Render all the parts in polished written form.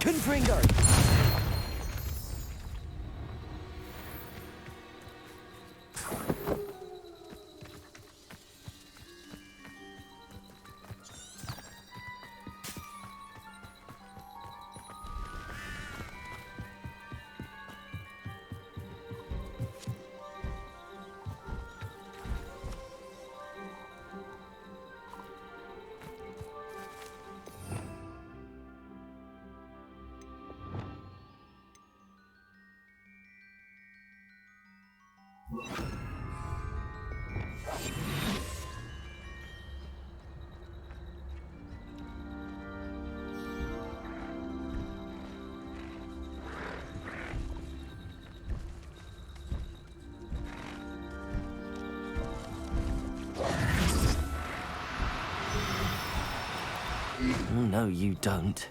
Confringo! No, you don't.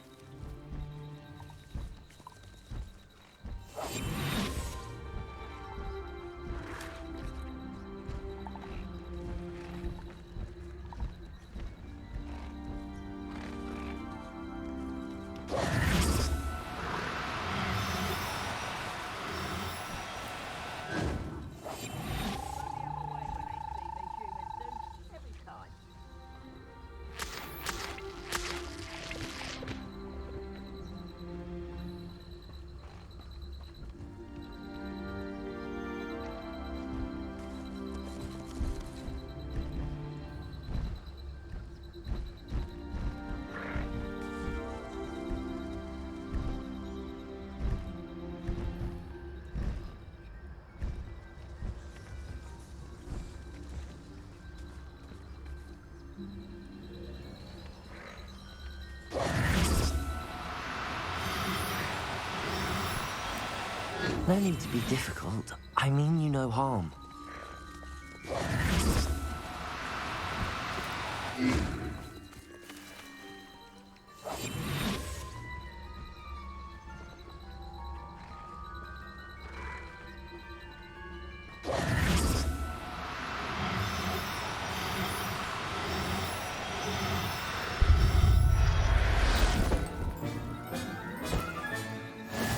No need to be difficult. I mean you no harm.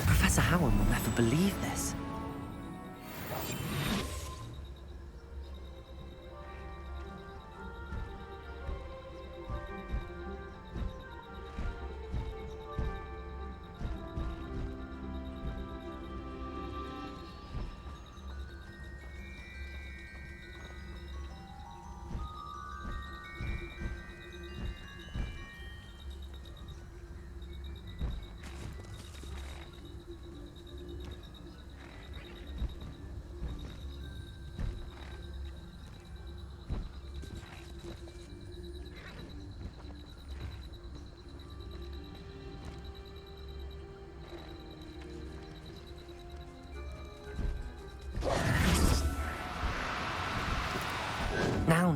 Professor Howard will never believe this.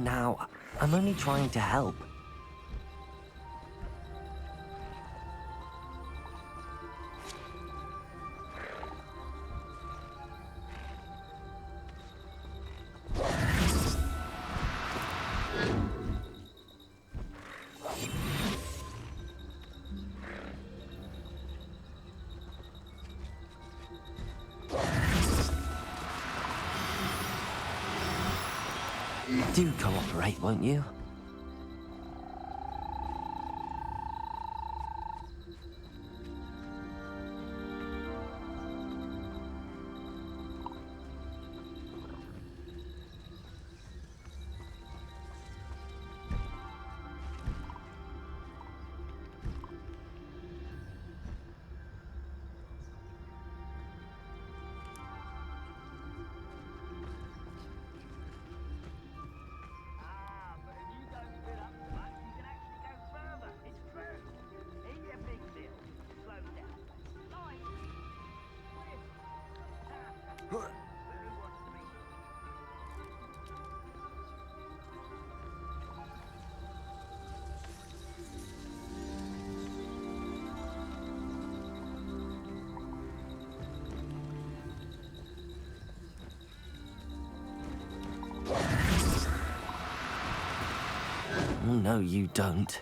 Now, I'm only trying to help. Do cooperate, won't you? Oh, no, you don't.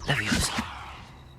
Leviosa. No.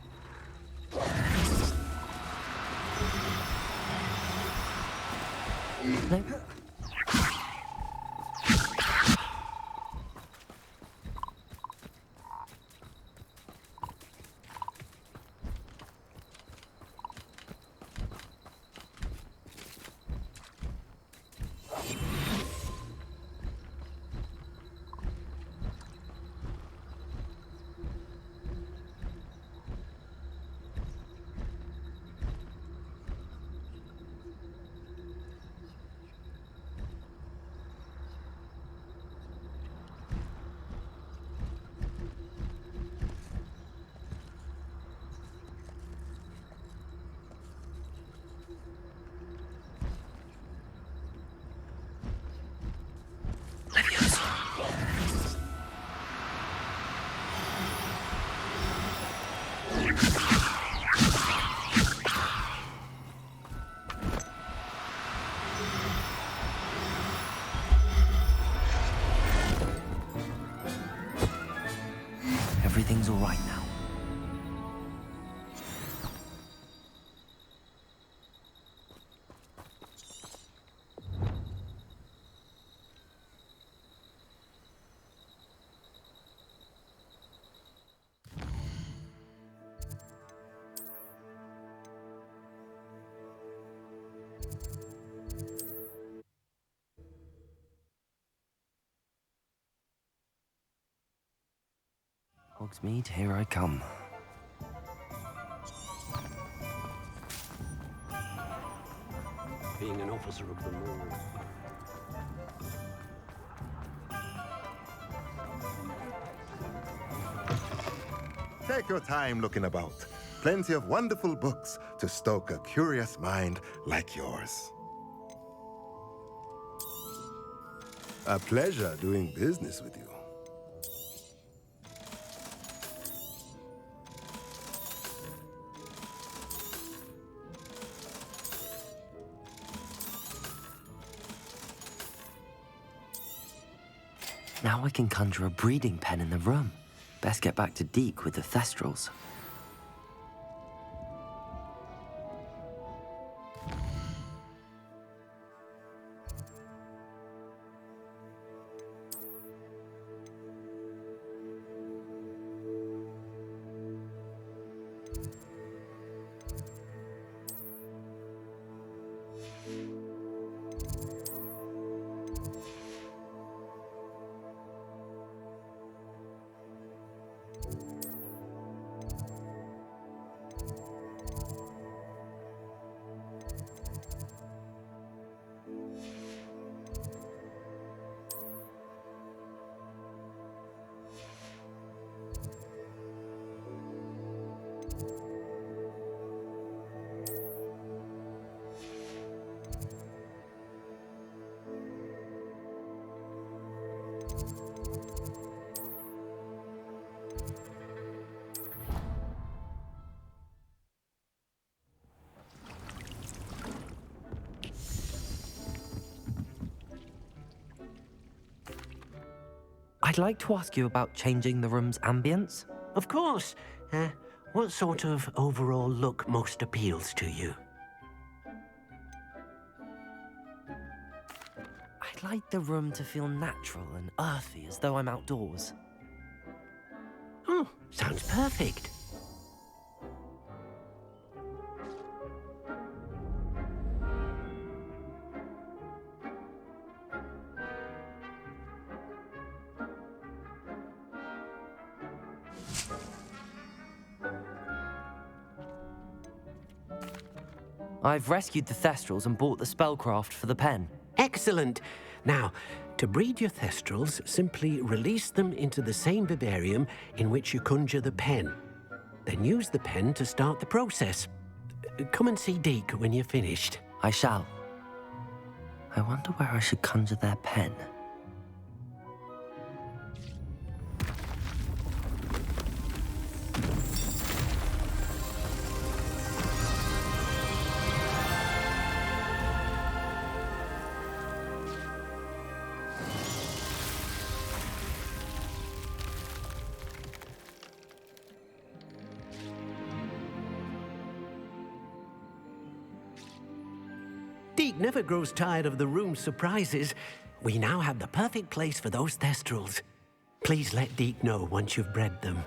Everything's all right now. Hogsmeade, here I come. Being an officer of the law. Take your time looking about. Plenty of wonderful books to stoke a curious mind like yours. A pleasure doing business with you. Now I can conjure a breeding pen in the room. Best get back to Deke with the Thestrals. I'd like to ask you about changing the room's ambience. Of course. What sort of overall look most appeals to you? I'd like the room to feel natural and earthy, as though I'm outdoors. Oh, sounds perfect. I've rescued the Thestrals and bought the spellcraft for the pen. Excellent. Now, to breed your Thestrals, simply release them into the same vivarium in which you conjure the pen. Then use the pen to start the process. Come and see Deke when you're finished. I shall. I wonder where I should conjure their pen. Deke never grows tired of the room's surprises. We now have the perfect place for those Thestrals. Please let Deke know once you've bred them.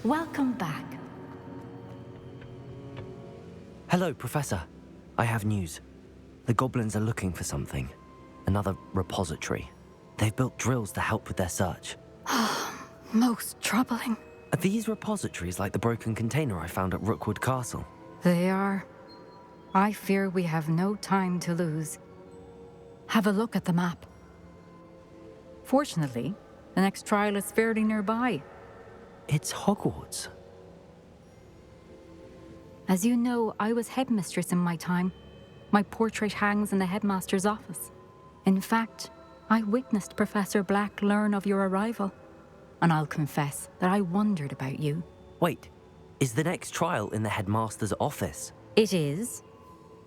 Welcome back. Hello, Professor. I have news. The goblins are looking for something. Another repository. They've built drills to help with their search. Most troubling. Are these repositories like the broken container I found at Rookwood Castle? They are. I fear we have no time to lose. Have a look at the map. Fortunately, the next trial is fairly nearby. It's Hogwarts. As you know, I was headmistress in my time. My portrait hangs in the headmaster's office. In fact, I witnessed Professor Black learn of your arrival. And I'll confess that I wondered about you. Wait, is the next trial in the headmaster's office? It is.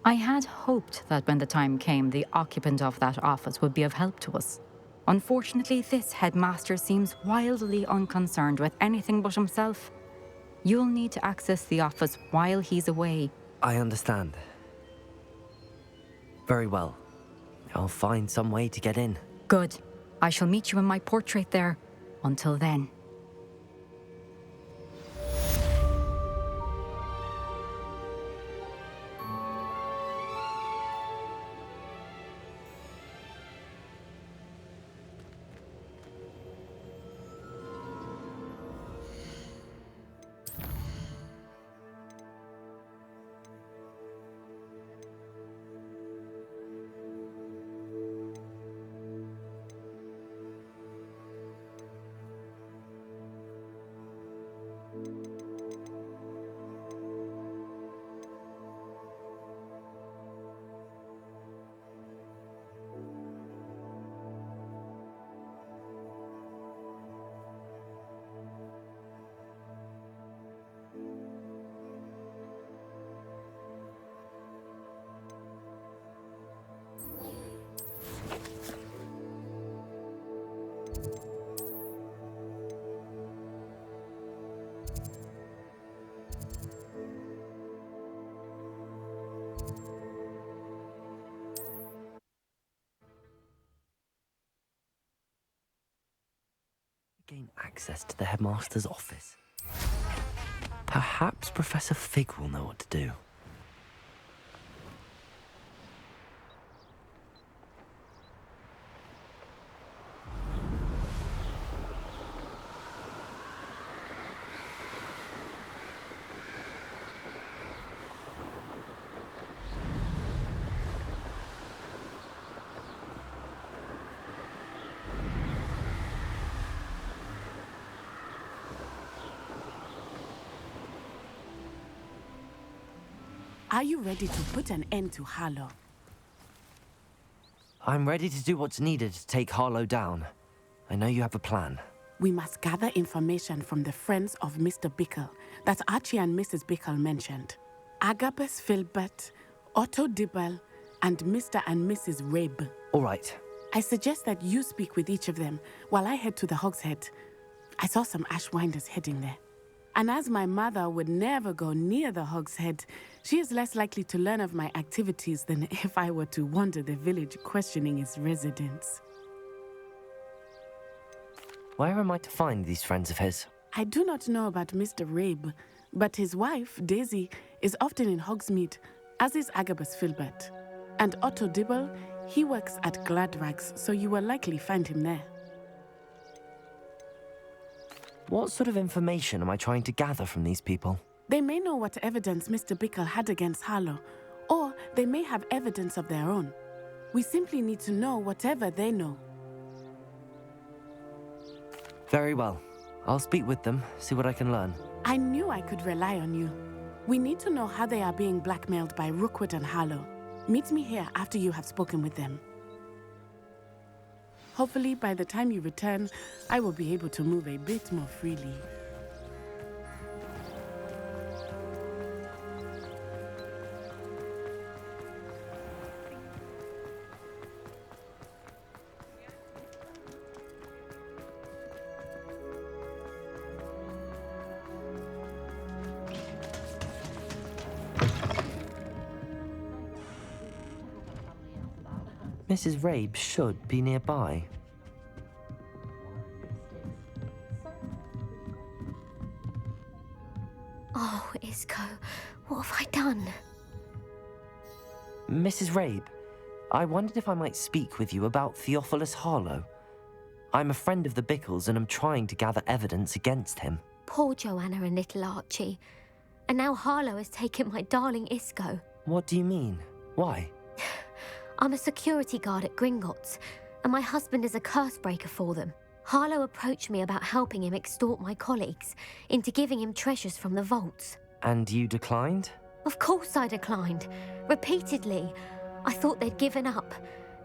I had hoped that when the time came, the occupant of that office would be of help to us. Unfortunately, this headmaster seems wildly unconcerned with anything but himself. You'll need to access the office while he's away. I understand. Very well. I'll find some way to get in. Good. I shall meet you in my portrait there. Until then. Gain access to the headmaster's office. Perhaps Professor Fig will know what to do. Are you ready to put an end to Harlow? I'm ready to do what's needed to take Harlow down. I know you have a plan. We must gather information from the friends of Mr. Bickle that Archie and Mrs. Bickle mentioned. Agabus Filbert, Otto Dibble, and Mr. and Mrs. Rabe. All right. I suggest that you speak with each of them while I head to the Hogshead. I saw some Ashwinders heading there. And as my mother would never go near the Hogshead, she is less likely to learn of my activities than if I were to wander the village questioning its residents. Where am I to find these friends of his? I do not know about Mr. Rabe, but his wife, Daisy, is often in Hogsmeade, as is Agabus Filbert. And Otto Dibble, he works at Gladrags, so you will likely find him there. What sort of information am I trying to gather from these people? They may know what evidence Mr. Bickle had against Harlow, or they may have evidence of their own. We simply need to know whatever they know. Very well. I'll speak with them, see what I can learn. I knew I could rely on you. We need to know how they are being blackmailed by Rookwood and Harlow. Meet me here after you have spoken with them. Hopefully, by the time you return, I will be able to move a bit more freely. Mrs. Rabe should be nearby. Oh, Isco, what have I done? Mrs. Rabe, I wondered if I might speak with you about Theophilus Harlow. I'm a friend of the Bickles and I'm trying to gather evidence against him. Poor Joanna and little Archie. And now Harlow has taken my darling Isco. What do you mean? Why? I'm a security guard at Gringotts, and my husband is a curse breaker for them. Harlow approached me about helping him extort my colleagues into giving him treasures from the vaults. And you declined? Of course I declined. Repeatedly. I thought they'd given up,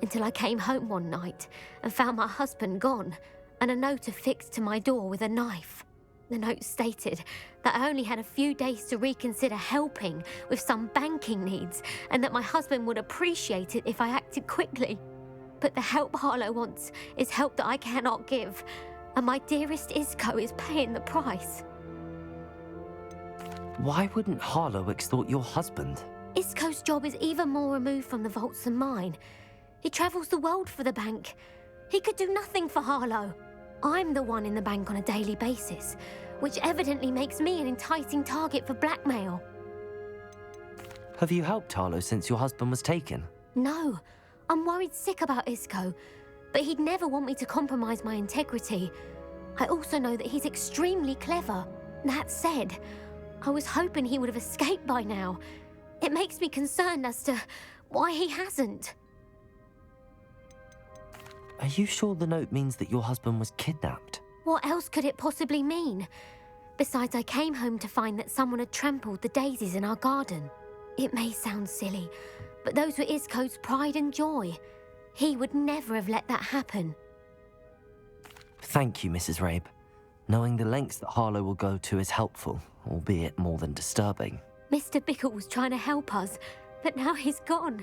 until I came home one night and found my husband gone, and a note affixed to my door with a knife. The note stated that I only had a few days to reconsider helping with some banking needs, and that my husband would appreciate it if I acted quickly. But the help Harlow wants is help that I cannot give, and my dearest Isco is paying the price. Why wouldn't Harlow extort your husband? Isco's job is even more removed from the vaults than mine. He travels the world for the bank. He could do nothing for Harlow. I'm the one in the bank on a daily basis, which evidently makes me an enticing target for blackmail. Have you helped Harlow since your husband was taken? No, I'm worried sick about Isco, but he'd never want me to compromise my integrity. I also know that he's extremely clever. That said, I was hoping he would have escaped by now. It makes me concerned as to why he hasn't. Are you sure the note means that your husband was kidnapped? What else could it possibly mean? Besides, I came home to find that someone had trampled the daisies in our garden. It may sound silly, but those were Isco's pride and joy. He would never have let that happen. Thank you, Mrs. Rabe. Knowing the lengths that Harlow will go to is helpful, albeit more than disturbing. Mr. Bickle was trying to help us, but now he's gone.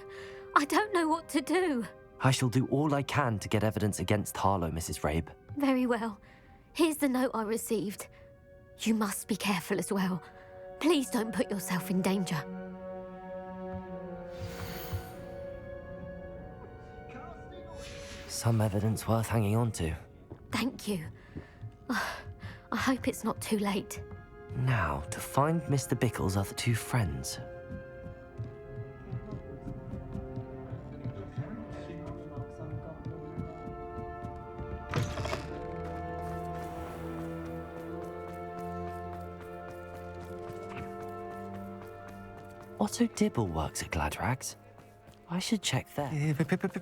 I don't know what to do. I shall do all I can to get evidence against Harlow, Mrs. Rabe. Very well. Here's the note I received. You must be careful as well. Please don't put yourself in danger. Some evidence worth hanging on to. Thank you. I hope it's not too late. Now, to find Mr. Bickle's other two friends. Otto Dibble works at Gladrags. I should check there.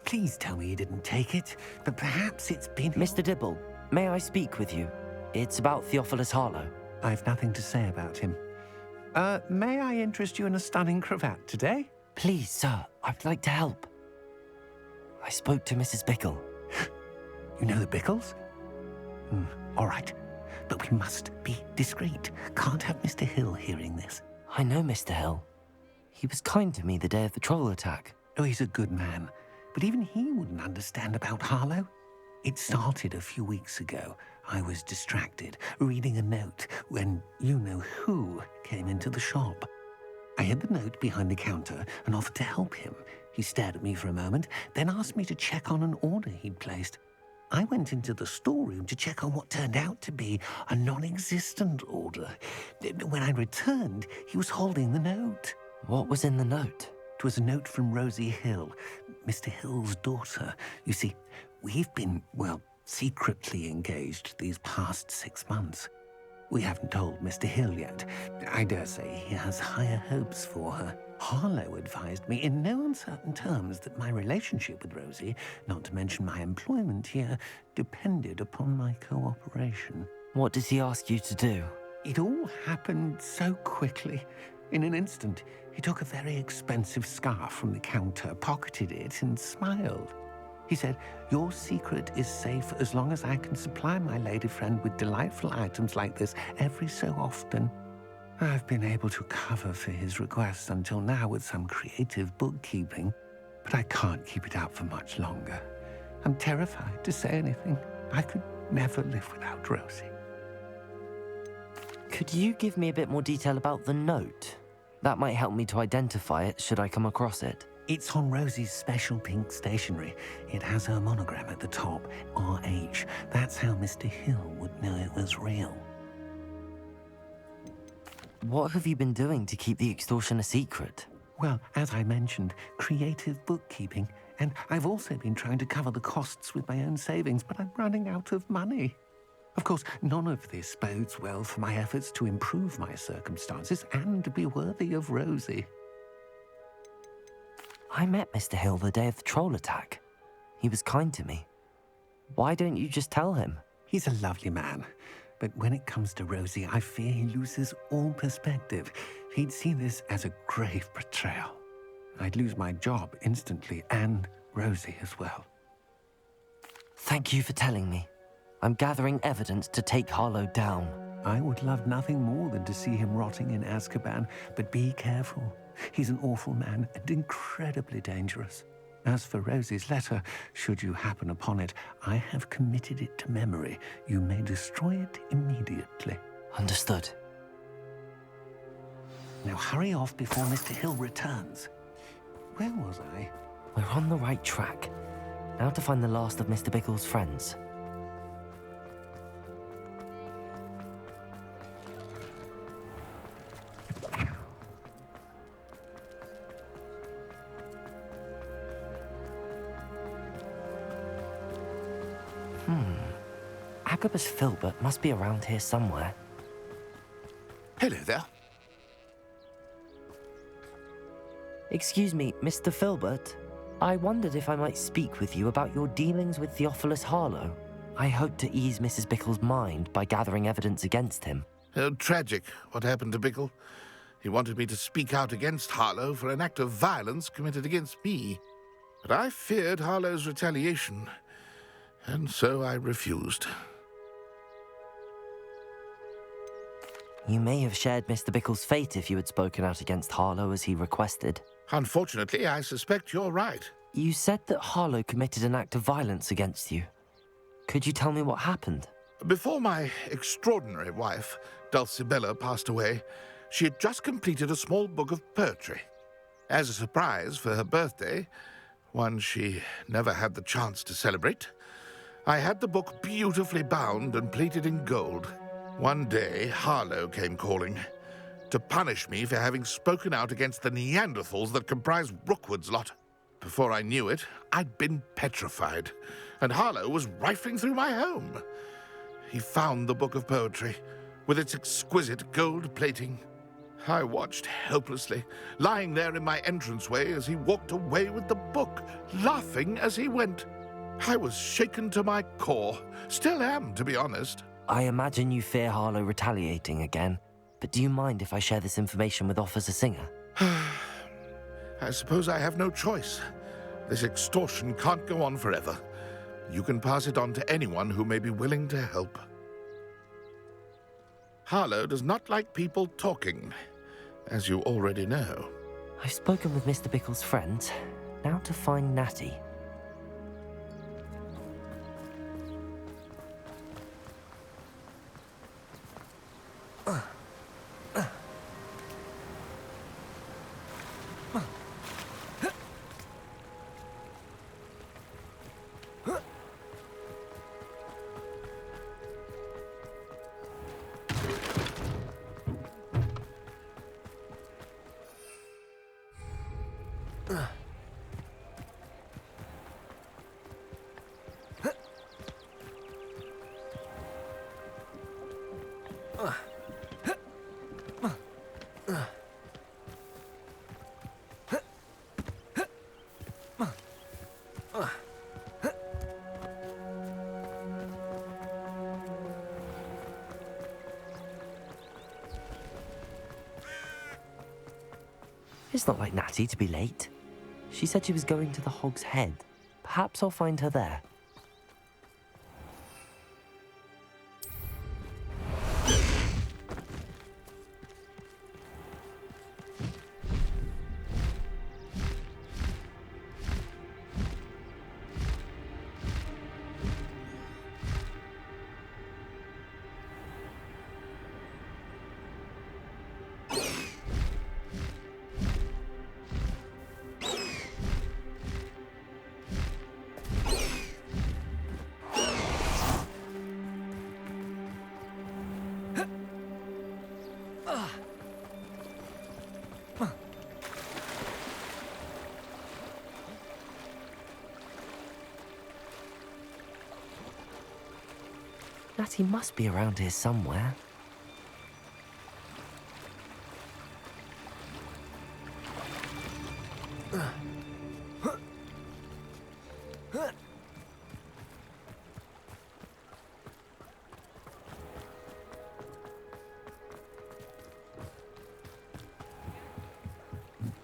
Please tell me you didn't take it. But perhaps it's been... Mr. Dibble, may I speak with you? It's about Theophilus Harlow. I've nothing to say about him. May I interest you in a stunning cravat today? Please, sir, I'd like to help. I spoke to Mrs. Bickle. You know the Bickles? All right. But we must be discreet. Can't have Mr. Hill hearing this. I know Mr. Hill. He was kind to me the day of the troll attack. Oh, he's a good man. But even he wouldn't understand about Harlow. It started a few weeks ago. I was distracted, reading a note, when you-know-who came into the shop. I hid the note behind the counter and offered to help him. He stared at me for a moment, then asked me to check on an order he'd placed. I went into the storeroom to check on what turned out to be a non-existent order. When I returned, he was holding the note. What was in the note? It was a note from Rosie Hill, Mr. Hill's daughter. You see, we've been, secretly engaged these past 6 months. We haven't told Mr. Hill yet. I dare say he has higher hopes for her. Harlow advised me in no uncertain terms that my relationship with Rosie, not to mention my employment here, depended upon my cooperation. What does he ask you to do? It all happened so quickly. In an instant, he took a very expensive scarf from the counter, pocketed it, and smiled. He said, "Your secret is safe as long as I can supply my lady friend with delightful items like this every so often." I've been able to cover for his request until now with some creative bookkeeping, but I can't keep it out for much longer. I'm terrified to say anything. I could never live without Rosie. Could you give me a bit more detail about the note? That might help me to identify it should I come across it. It's on Rosie's special pink stationery. It has her monogram at the top, RH. That's how Mr. Hill would know it was real. What have you been doing to keep the extortion a secret? Well, as I mentioned, creative bookkeeping. And I've also been trying to cover the costs with my own savings, but I'm running out of money. Of course, none of this bodes well for my efforts to improve my circumstances and be worthy of Rosie. I met Mr. Hill the day of the troll attack. He was kind to me. Why don't you just tell him? He's a lovely man, but when it comes to Rosie, I fear he loses all perspective. He'd see this as a grave betrayal. I'd lose my job instantly, and Rosie as well. Thank you for telling me. I'm gathering evidence to take Harlow down. I would love nothing more than to see him rotting in Azkaban, but be careful. He's an awful man and incredibly dangerous. As for Rosie's letter, should you happen upon it, I have committed it to memory. You may destroy it immediately. Understood. Now hurry off before Mr. Hill returns. Where was I? We're on the right track. Now to find the last of Mr. Bickle's friends. Agabus Filbert must be around here somewhere. Hello there. Excuse me, Mr. Filbert. I wondered if I might speak with you about your dealings with Theophilus Harlow. I hope to ease Mrs. Bickle's mind by gathering evidence against him. Tragic, what happened to Bickle. He wanted me to speak out against Harlow for an act of violence committed against me. But I feared Harlow's retaliation, and so I refused. You may have shared Mr. Bickle's fate if you had spoken out against Harlow as he requested. Unfortunately, I suspect you're right. You said that Harlow committed an act of violence against you. Could you tell me what happened? Before my extraordinary wife, Dulcibella, passed away, she had just completed a small book of poetry. As a surprise for her birthday, one she never had the chance to celebrate, I had the book beautifully bound and plated in gold. One day, Harlow came calling to punish me for having spoken out against the Neanderthals that comprise Rookwood's lot. Before I knew it, I'd been petrified, and Harlow was rifling through my home. He found the book of poetry, with its exquisite gold plating. I watched helplessly, lying there in my entranceway as he walked away with the book, laughing as he went. I was shaken to my core. Still am, to be honest. I imagine you fear Harlow retaliating again, but do you mind if I share this information with Officer Singer? I suppose I have no choice. This extortion can't go on forever. You can pass it on to anyone who may be willing to help. Harlow does not like people talking, as you already know. I've spoken with Mr. Bickle's friends. Now to find Natty. It's not like Natty to be late. She said she was going to the Hog's Head. Perhaps I'll find her there. Natty must be around here somewhere.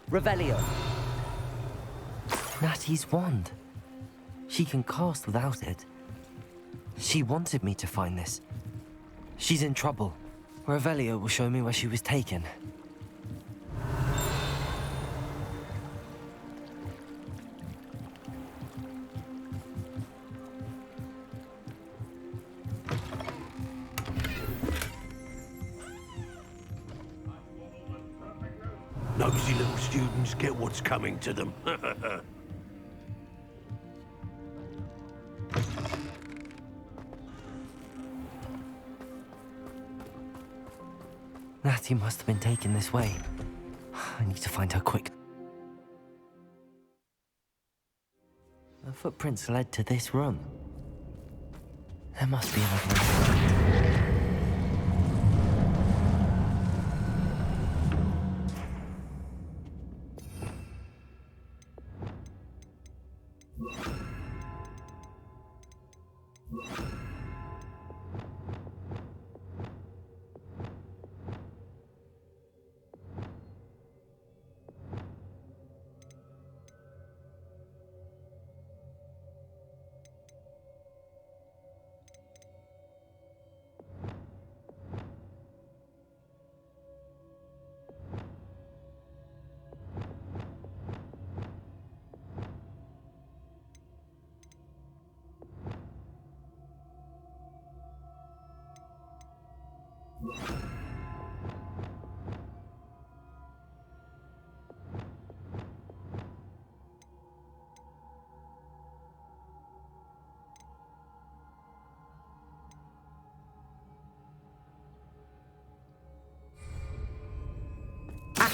Revelio. Natty's wand. She can cast without it. She wanted me to find this. She's in trouble. Revelio will show me where she was taken. Nosy little students get what's coming to them. Natty must have been taken this way. I need to find her quick. Her footprints led to this room. There must be another room.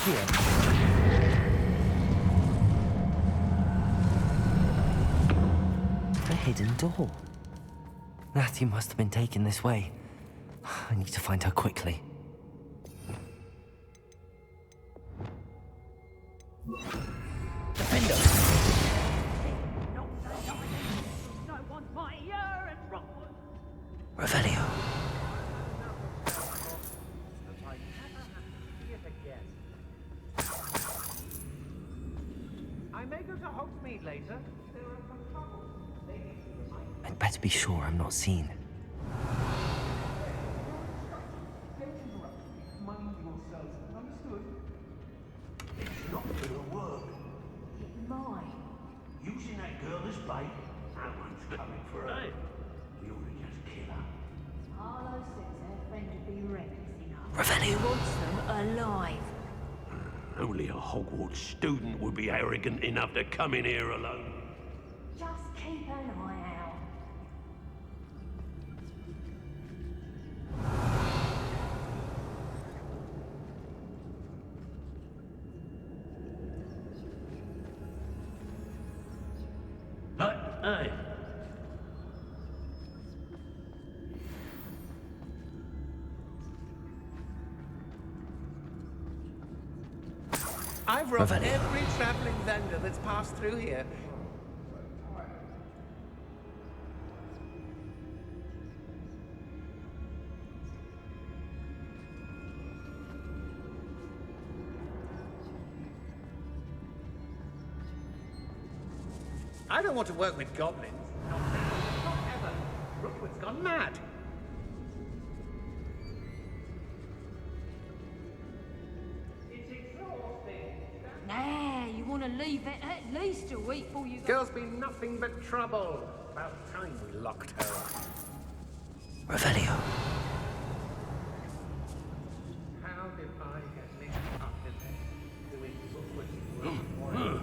Here. The hidden door. Natty must have been taken this way. I need to find her quickly. Defender! Revelio. Later. I'd better be sure I'm not seen. Mind yourselves, understood? It's not gonna work. It might. Using that girl as bait, someone's coming for her. We ought to just kill her. Harlow says her friend would be reckless enough. Revelio. He wants them alive. Only a Hogwarts student would be arrogant enough to come in here alone. Just keep an eye out. Hey. I've robbed every traveling vendor that's passed through here. I don't want to work with goblins. Not now. Not ever. Rookwood's gone mad. Nah, you want to leave it at least a week before you go. Girl's been nothing but trouble. About time we locked her up. Revelio. How did I get mixed up in this? Doing Rookwood's work?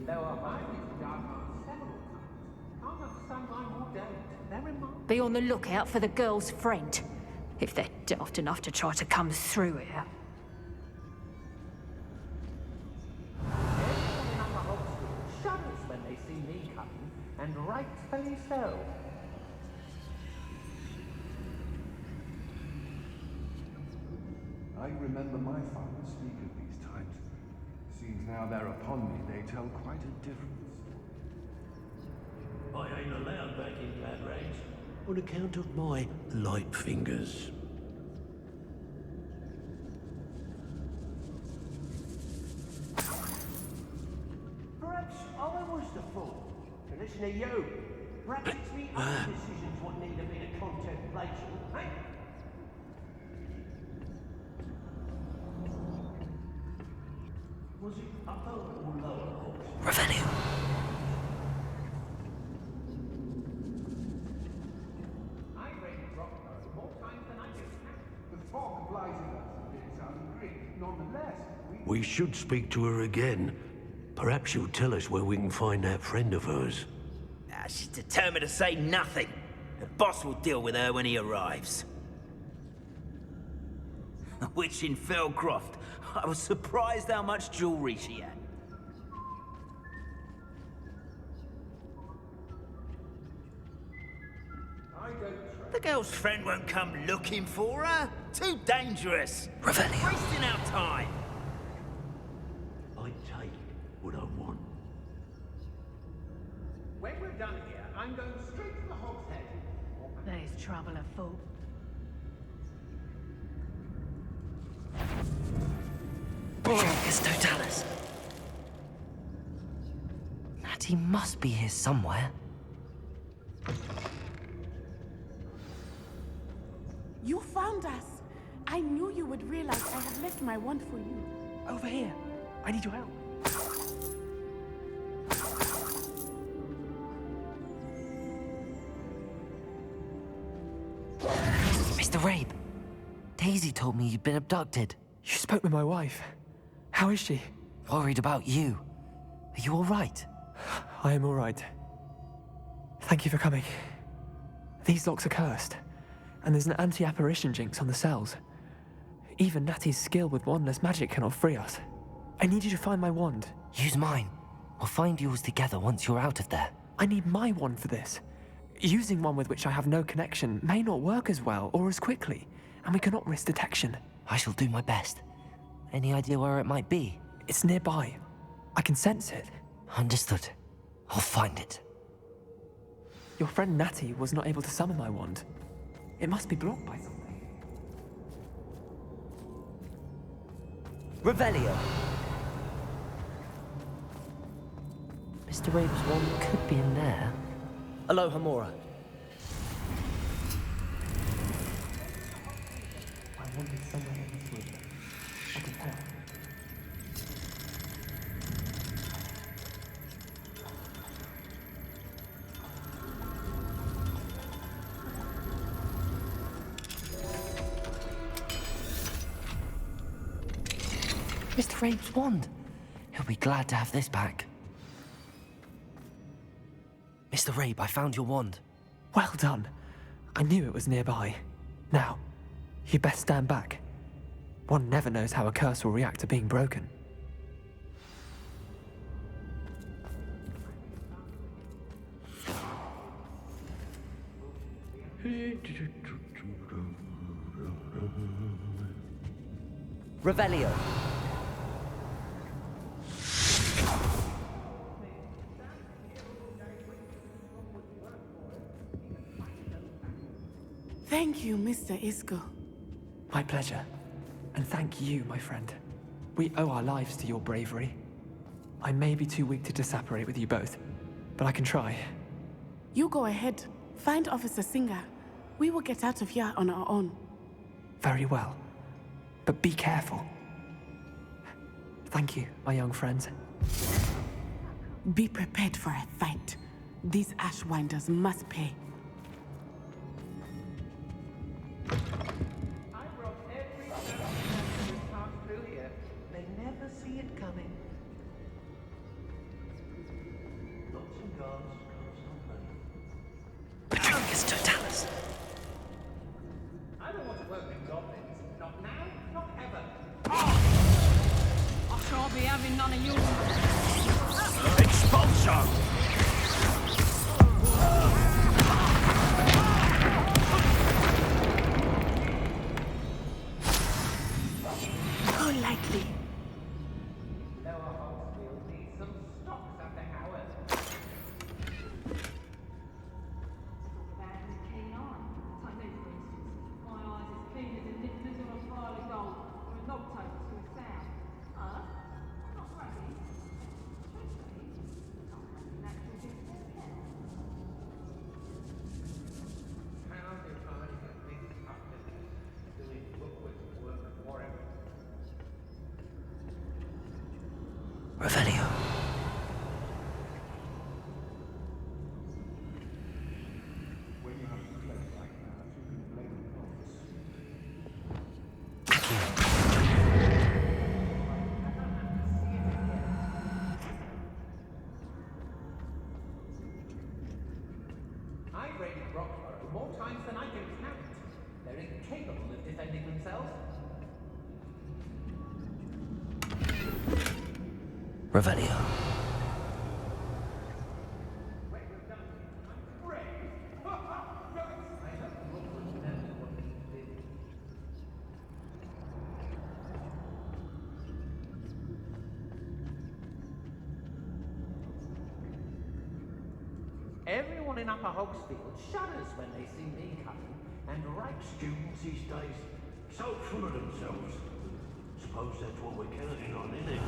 Though I've used dark arts several times, can't understand why more don't. They're remarkable. Be on the lookout for the girl's friend, if they're daft enough to try to come through here. Everyone in our Hogwarts tell. I remember my father speak of these times. Seems now they're upon me, they tell quite a different story. I ain't allowed back in Glad Range. On account of my light fingers. Perhaps I was the fool to listen to you. Perhaps it's me own decisions what need a bit of contemplation, eh? Was it upper or lower Hogs? Revelio. I read Rockborough more times than I can count. The fog blinding us a bit, sounds Greek. Nonetheless, We should speak to her again. Perhaps she'll tell us where we can find that friend of hers. Nah, she's determined to say nothing. The boss will deal with her when he arrives. Which in Felcroft, I was surprised how much jewelry she had. The girl's friend won't come looking for her. Too dangerous. Revelio. Wasting our time. I take what I want. When we're done here, I'm going straight to the Hog's Head. There's trouble afoot. Dracus Totalis. Natty must be here somewhere. You found us. I knew you would realize I had left my wand for you. Over here. I need your help. Mr. Rabe, Daisy told me you'd been abducted. You spoke with my wife. How is she? Worried about you. Are you all right? I am all right. Thank you for coming. These locks are cursed, and there's an anti-apparition jinx on the cells. Even Natty's skill with wandless magic cannot free us. I need you to find my wand. Use mine. We'll find yours together once you're out of there. I need my wand for this. Using one with which I have no connection may not work as well or as quickly, and we cannot risk detection. I shall do my best. Any idea where it might be? It's nearby. I can sense it. Understood. I'll find it. Your friend Natty was not able to summon my wand. It must be blocked by something. Revelio. Mr. Rabe's wand could be in there. Aloha Mora. I wand is somewhere in this room. I can tell. Mr. Rabe's wand. He'll be glad to have this back. Mr. Rabe, I found your wand. Well done. I knew it was nearby. Now, you best stand back. One never knows how a curse will react to being broken. Revelio. Thank you, Mr. Isco. My pleasure. And thank you, my friend. We owe our lives to your bravery. I may be too weak to disapparate with you both, but I can try. You go ahead. Find Officer Singer. We will get out of here on our own. Very well. But be careful. Thank you, my young friends. Be prepared for a fight. These Ashwinders must pay. I brought every person who passed through here. They never see it coming. Lots of guards can't stop running. Dracus Totalis. I don't want to work with goblins. Not now, not ever. I shan't be having none of yours. Expulsion! Revelio. When you have to play like that, you can blame the prophets. I've raided Roxborough more times than I can count. They're incapable of defending themselves. Revelio. Everyone in Upper Hogsfield shudders when they see me coming, and right Students these days, so full of themselves. Suppose that's what we're counting on, isn't it?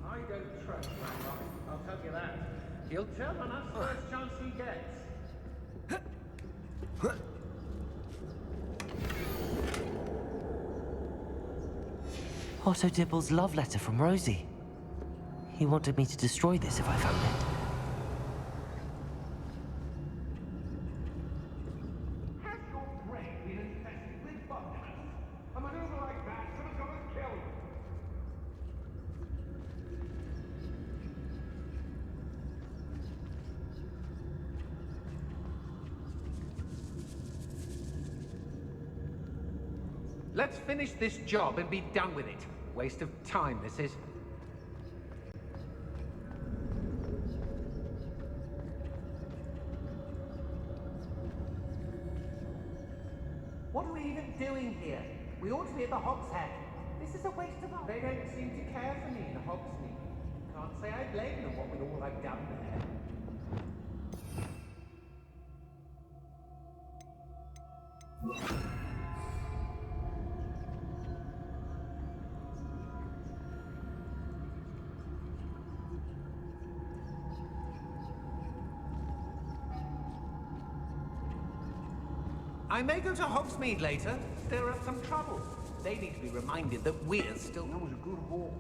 I don't trust Ranrock, I'll tell you that. He'll turn on us first chance he gets. Otto Dibble's love letter from Rosie. He wanted me to destroy this if I found it. Has your brain been infested with buggers? A maneuver like that could have got us killed. Let's finish this job and be done with it. Waste of time, this is. What are we even doing here? We ought to be at the Hogshead. This is a waste of our... They don't seem to care for me in Hogsmeade. Can't say I blame them what with all I've done there. I may go to Hogsmeade later, stir up some trouble. They need to be reminded that we're still... That was a good haul.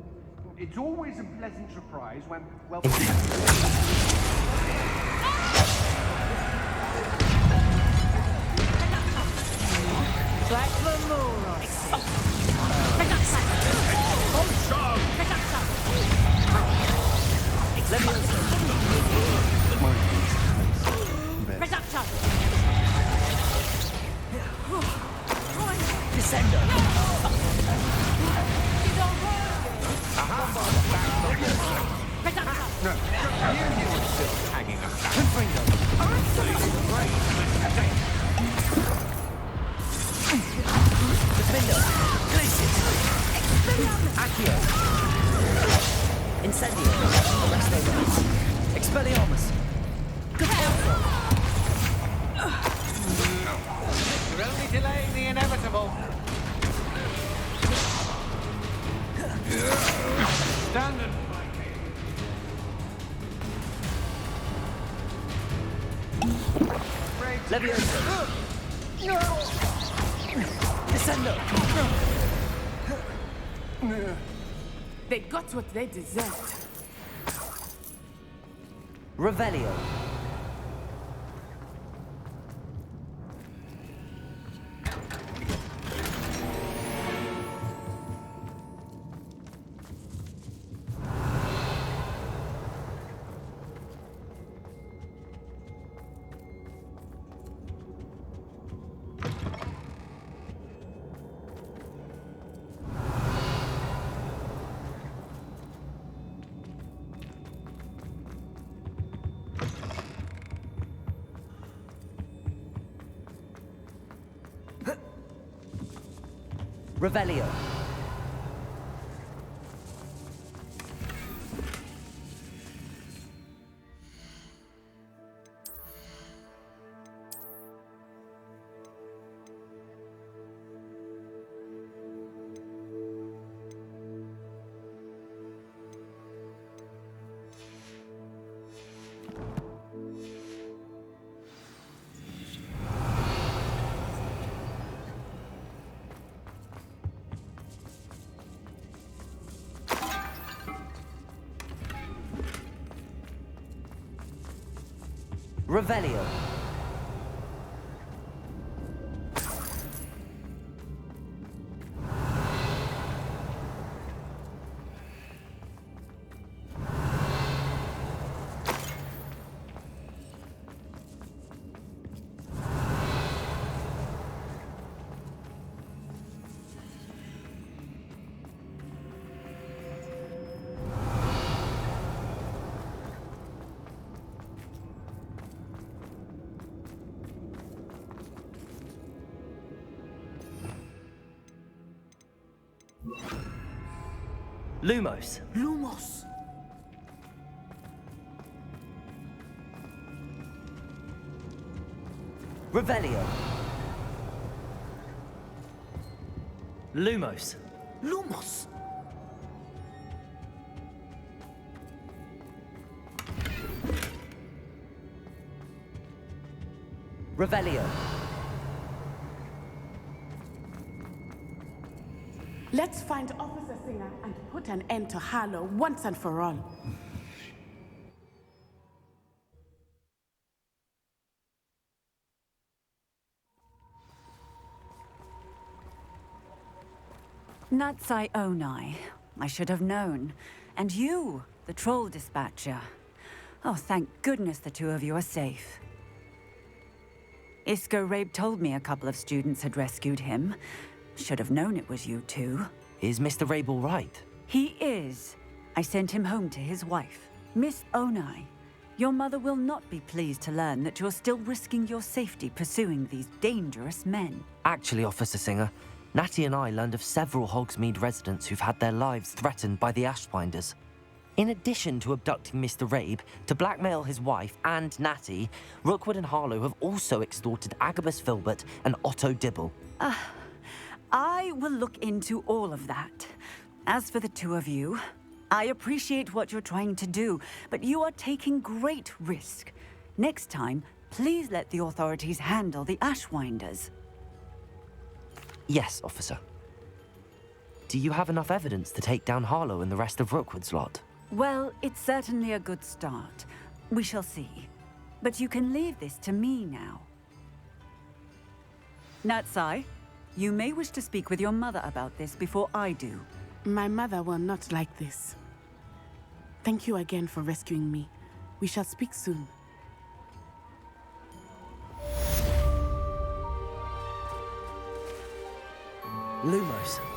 It's always a pleasant surprise when, well... Expelliarmus! You're only delaying the inevitable. Standard. Levioso! Descendo! They got what they deserved. Revelio. Revelio. Revelio. Lumos. Lumos. Revelio. Lumos. Lumos. Revelio. Let's find Officer Singer and put an end to Harlow once and for all. Natsai Onai. I should have known. And you, the troll dispatcher. Oh, thank goodness the two of you are safe. Isco Rabe told me a couple of students had rescued him. Should have known it was you two. Is Mr. Rabe all right? He is. I sent him home to his wife. Miss Onai, your mother will not be pleased to learn that you're still risking your safety pursuing these dangerous men. Actually, Officer Singer, Natty and I learned of several Hogsmeade residents who've had their lives threatened by the Ashwinders. In addition to abducting Mr. Rabe to blackmail his wife and Natty, Rookwood and Harlow have also extorted Agabus Filbert and Otto Dibble. I will look into all of that. As for the two of you, I appreciate what you're trying to do, but you are taking great risk. Next time, please let the authorities handle the Ashwinders. Yes, officer. Do you have enough evidence to take down Harlow and the rest of Rookwood's lot? Well, it's certainly a good start. We shall see. But you can leave this to me now. Natsai, you may wish to speak with your mother about this before I do. My mother will not like this. Thank you again for rescuing me. We shall speak soon. Lumos.